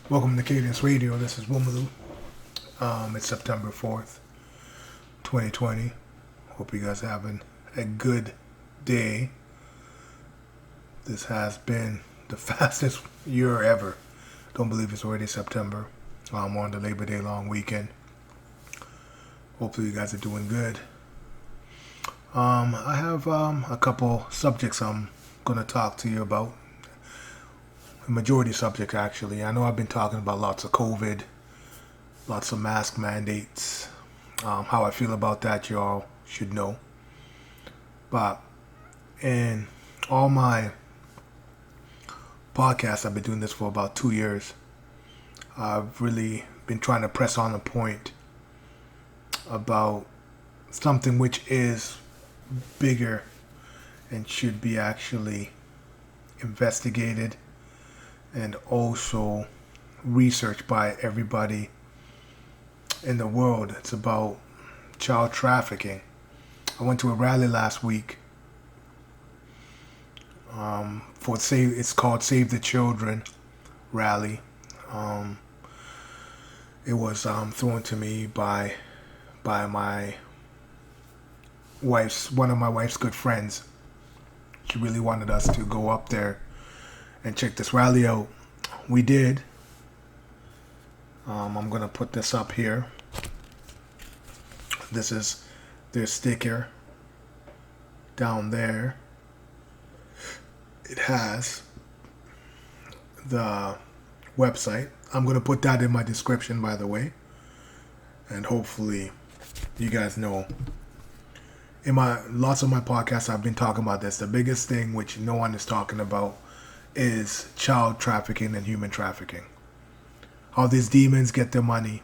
Welcome to Cadence Radio. This is Woomaloo. It's September 4th, 2020. Hope you guys are having a good day. This has been the fastest year ever. Don't believe it's already September. I'm on the Labor Day long weekend. Hopefully you guys are doing good. I have a couple subjects I'm going to talk to you about. The majority subject, actually. I know I've been talking about lots of COVID, lots of mask mandates. How I feel about that, y'all should know. But in all my podcasts, I've been doing this for about 2 years. I've really been trying to press on a point about something which is bigger and should be actually investigated and also researched by everybody in the world. It's about child trafficking. I went to a rally last week it's called Save the Children rally. It was thrown to me by my one of my wife's good friends. She really wanted us to go up there and check this rally out. We did. I'm gonna put this up here. This is their sticker down there. It has the website. I'm gonna put that in my description, by the way, and hopefully you guys know. In lots of my podcasts, I've been talking about this. The biggest thing which no one is talking about is child trafficking and human trafficking. How these demons get their money,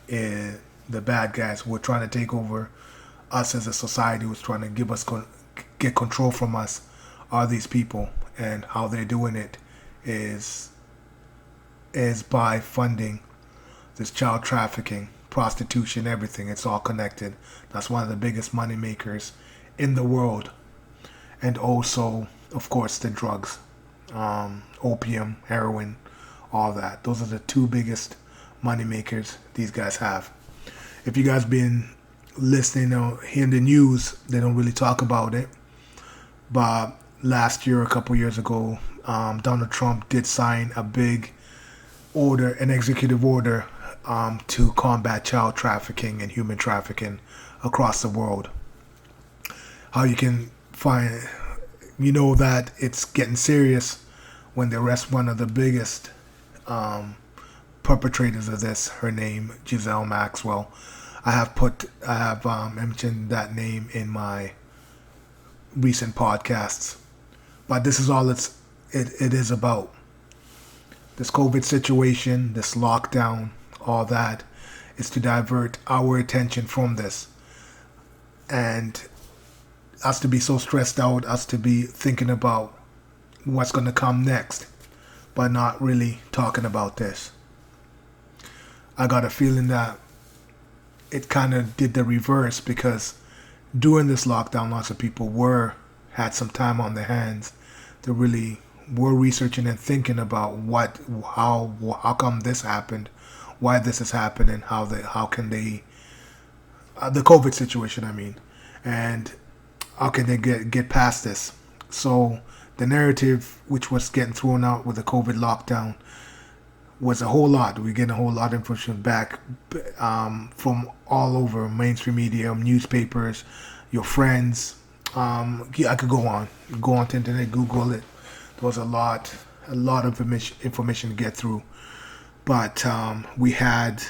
and the bad guys who are trying to take over us as a society, who's trying to get control from us, are these people, and how they're doing it is by funding this child trafficking, prostitution, everything. It's all connected. That's one of the biggest money makers in the world, and also, of course, the drugs. Opium, heroin, all that. Those are the two biggest money makers these guys have. If you guys been listening or hearing the news, they don't really talk about it. But last year, a couple years ago, Donald Trump did sign a big order, an executive order, to combat child trafficking and human trafficking across the world. How you can find, that it's getting serious when they arrest one of the biggest perpetrators of this. Her name, Ghislaine Maxwell. I have mentioned that name in my recent podcasts. But this is all it is about. This COVID situation, this lockdown, all that is to divert our attention from this. And us to be so stressed out, us to be thinking about what's going to come next, but not really talking about this. I got a feeling that it kind of did the reverse, because during this lockdown, lots of people had some time on their hands. They really were researching and thinking about how come this happened, why this is happening, how can they, the COVID situation, and how can they get past this. So the narrative which was getting thrown out with the COVID lockdown was a whole lot. We're getting a whole lot of information back from all over, mainstream media, newspapers, your friends. I could go on to the internet, Google it. There was a lot of information to get through. But we had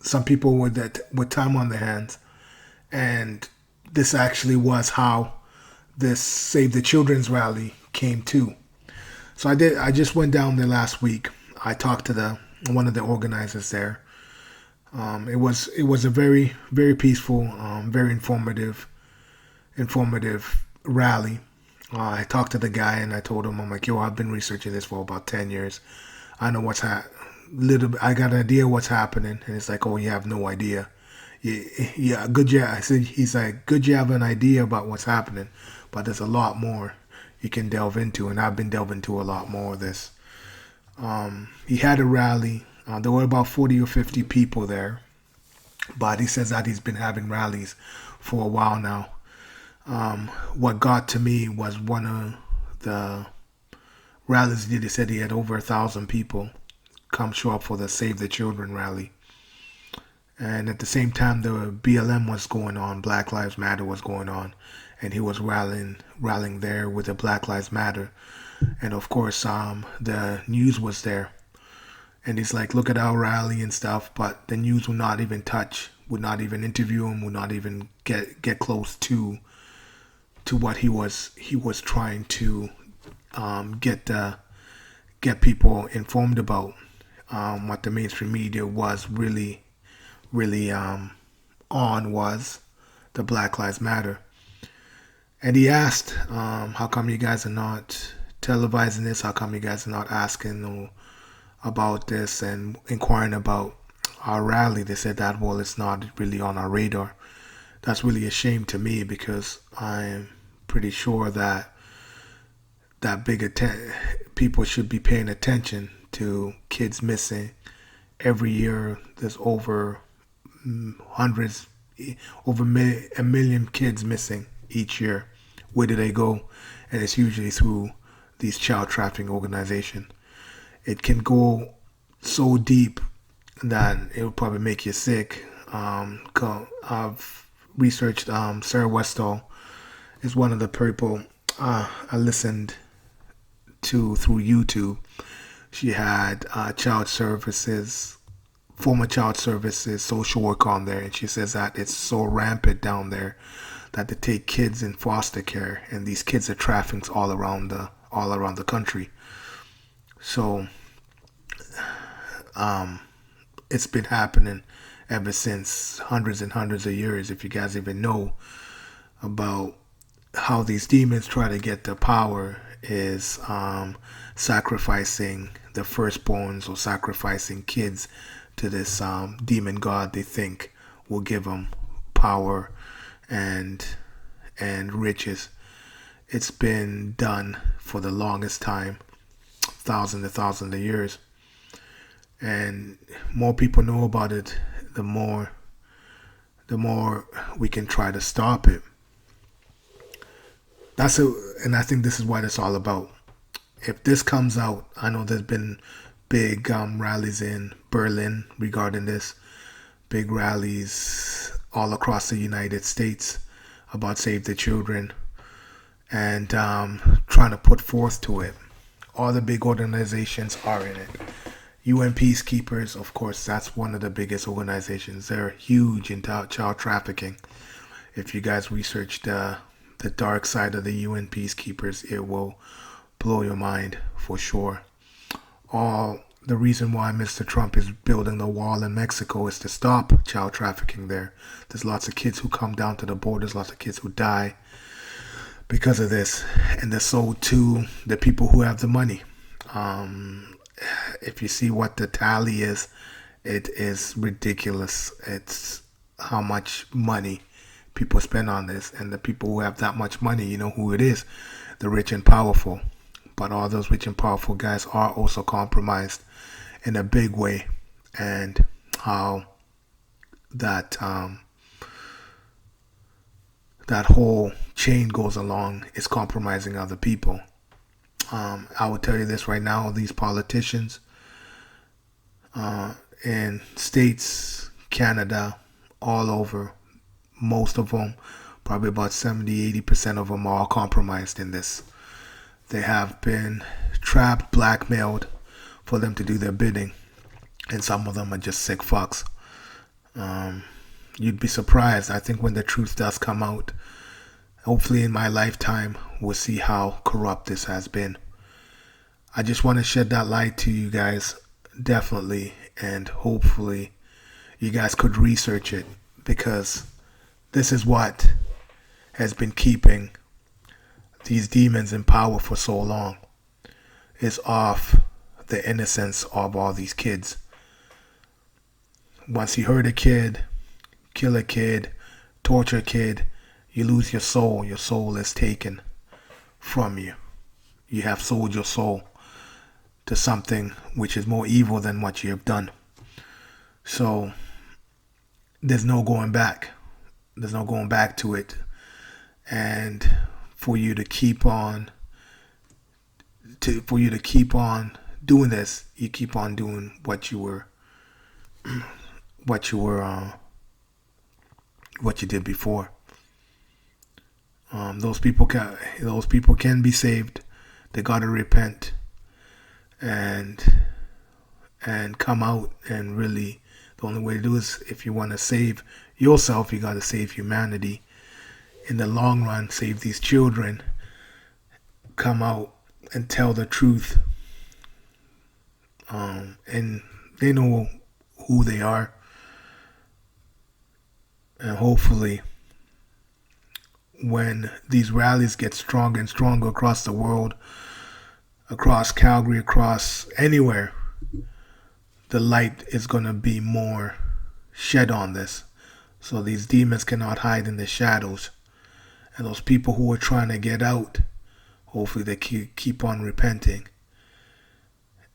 some people with time on their hands, and this actually was how this Save the Children's rally came to. So I just went down there last week. I talked to one of the organizers there. It was a very, very peaceful, very informative rally. I talked to the guy and I told him, I'm like, yo, I've been researching this for about 10 years. I know I got an idea what's happening. And it's like, oh, you have no idea. Yeah, good job. He's like, good you have an idea about what's happening, but there's a lot more you can delve into, and I've been delving into a lot more of this. He had a rally. There were about 40 or 50 people there, but he says that he's been having rallies for a while now. What got to me was one of the rallies he did. He said he had over 1,000 people come show up for the Save the Children rally. And at the same time, the BLM was going on, Black Lives Matter was going on, and he was rallying there with the Black Lives Matter. And of course, the news was there. And he's like, look at our rally and stuff, but the news would not even would not even interview him, would not even get close to what he was trying to get people informed about. What the mainstream media was really on was the Black Lives Matter. And he asked, how come you guys are not televising this? How come you guys are not asking about this and inquiring about our rally? They said that, well, it's not really on our radar. That's really a shame to me, because I'm pretty sure that people should be paying attention to kids missing. Every year there's over a million kids missing each year. Where do they go? And it's usually through these child trafficking organizations. It can go so deep that it will probably make you sick. I've researched Sarah Westall is one of the people I listened to through YouTube. She had former child services social work on there, and she says that it's so rampant down there that they take kids in foster care, and these kids are trafficked all around the country. So it's been happening ever since, hundreds and hundreds of years. If you guys even know about how these demons try to get the power, is sacrificing the firstborns or sacrificing kids to this demon god they think will give them power and riches. It's been done for the longest time, thousands of years, and more people know about it, the more we can try to stop it. And I think this is what it's all about. If this comes out, I know there's been big rallies in Berlin regarding this, big rallies all across the United States about Save the Children, and trying to put forth to it. All the big organizations are in it. UN Peacekeepers, of course, that's one of the biggest organizations. They're huge in child trafficking. If you guys research the dark side of the UN Peacekeepers, it will blow your mind for sure. The reason why Mr. Trump is building the wall in Mexico is to stop child trafficking there. There's lots of kids who come down to the borders, lots of kids who die because of this, and they're sold to the people who have the money. If you see what the tally is, it is ridiculous. It's how much money people spend on this, and the people who have that much money, you know who it is, the rich and powerful. But all those rich and powerful guys are also compromised in a big way, and how that whole chain goes along is compromising other people. I will tell you this right now, these politicians in states, Canada, all over, most of them, probably about 70-80% of them, are all compromised in this. They have been trapped, blackmailed for them to do their bidding, and some of them are just sick fucks. You'd be surprised. I think when the truth does come out, hopefully in my lifetime, we'll see how corrupt this has been. I just want to shed that light to you guys, definitely, and hopefully you guys could research it, because this is what has been keeping these demons in power for so long, is off the innocence of all these kids. Once you hurt a kid, kill a kid, torture a kid, you lose your soul. Your soul is taken from you. You have sold your soul. to something which is more evil than what you have done. So there's no going back. There's no going back to it. And for you to keep on doing this, you keep on doing what you did before. Those people can be saved. They gotta repent and come out, and really the only way to do is, if you want to save yourself, you gotta save humanity. In the long run, save these children. Come out and tell the truth. And they know who they are. And hopefully, when these rallies get stronger and stronger across the world, across Calgary, across anywhere, the light is going to be more shed on this. So these demons cannot hide in the shadows. And those people who are trying to get out, hopefully they keep on repenting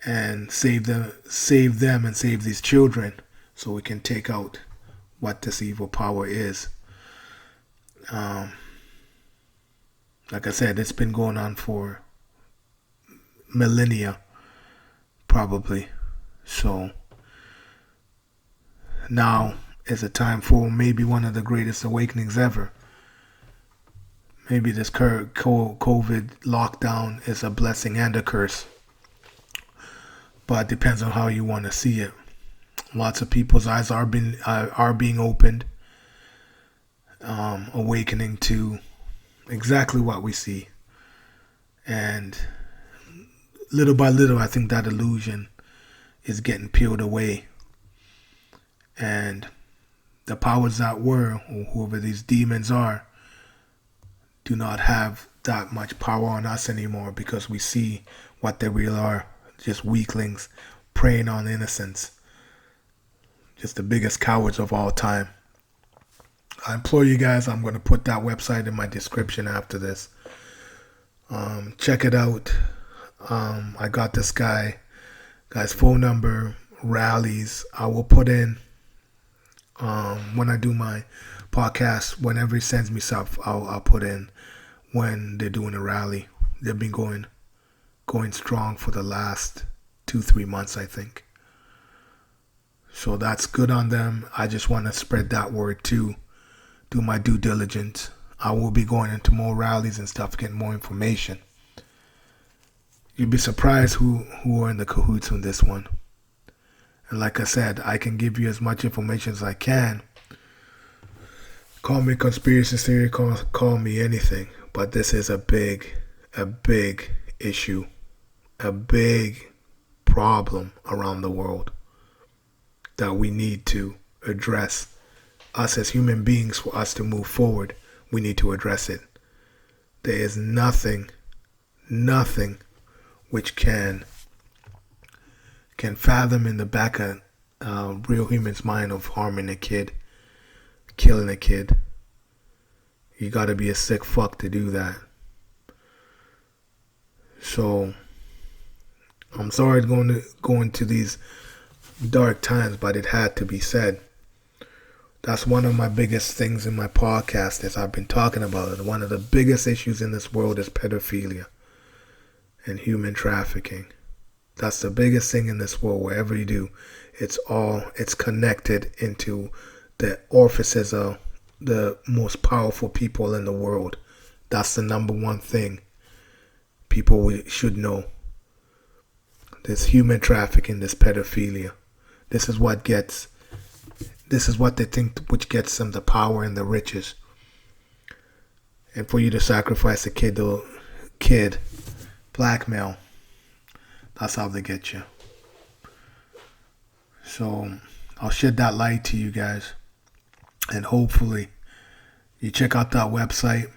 and save them and save these children, so we can take out what this evil power is. Like I said, it's been going on for millennia, probably. So now is a time for maybe one of the greatest awakenings ever. Maybe this current COVID lockdown is a blessing and a curse. But it depends on how you want to see it. Lots of people's eyes are being opened, awakening to exactly what we see. And little by little, I think that illusion is getting peeled away. And the powers that were, or whoever these demons are, do not have that much power on us anymore, because we see what they really are. Just weaklings preying on innocents. Just the biggest cowards of all time. I implore you guys, I'm going to put that website in my description after this. Check it out. I got this guy's phone number, rallies. I will put in, when I do my podcast, whenever he sends me stuff, I'll put in when they're doing a rally. They've been going strong for the last 2-3 months, I think. So that's good on them. I just want to spread that word too. Do my due diligence. I will be going into more rallies and stuff, getting more information. You'd be surprised who are in the cahoots on this one. And like I said, I can give you as much information as I can. Call me conspiracy theory, call me anything. But this is a big issue. A big problem around the world that we need to address. Us as human beings, for us to move forward, we need to address it. There is nothing which can fathom in the back of a real human's mind of harming a kid, killing a kid. You gotta be a sick fuck to do that. So I'm sorry to go into these dark times, but it had to be said. That's one of my biggest things in my podcast, as I've been talking about it. One of the biggest issues in this world is pedophilia and human trafficking. That's the biggest thing in this world. Wherever you do, it's connected into the orifices of the most powerful people in the world. That's the number one thing people should know. This human trafficking, this pedophilia. This is what they think which gets them the power and the riches. And for you to sacrifice a kid, blackmail, that's how they get you. So I'll shed that light to you guys. And hopefully you check out that website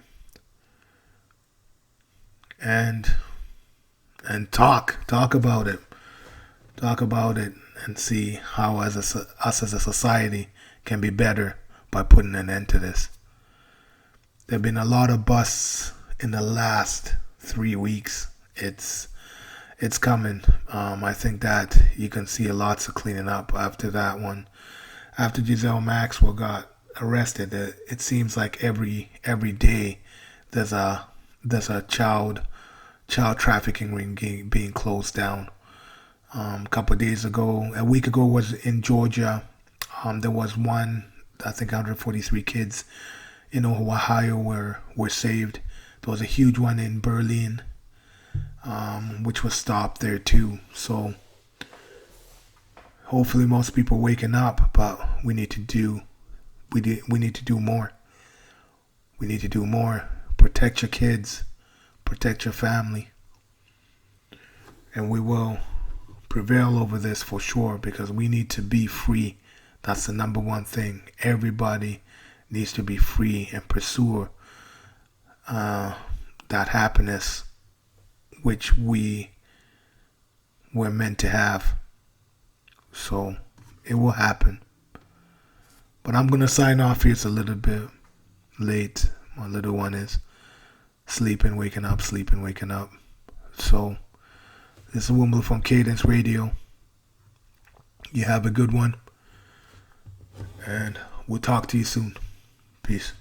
and talk about it. Talk about it and see how us as a society can be better by putting an end to this. There have been a lot of busts in the last 3 weeks. It's it's coming. I think that you can see lots of cleaning up after that one. After Giselle Maxwell got arrested, it seems like every day there's a child trafficking ring being closed down. A couple of days ago, a week ago, was in Georgia. There was one, I think 143 kids in Ohio were saved. There was a huge one in Berlin, which was stopped there too. So hopefully most people are waking up, but we need to do more. We need to do more. Protect your kids, protect your family, and we will prevail over this for sure, because we need to be free. That's the number one thing. Everybody needs to be free and pursue that happiness which we were meant to have. So it will happen. But I'm going to sign off here. It's a little bit late. My little one is sleeping, waking up. So this is Wimble from Cadence Radio. You have a good one, and we'll talk to you soon. Peace.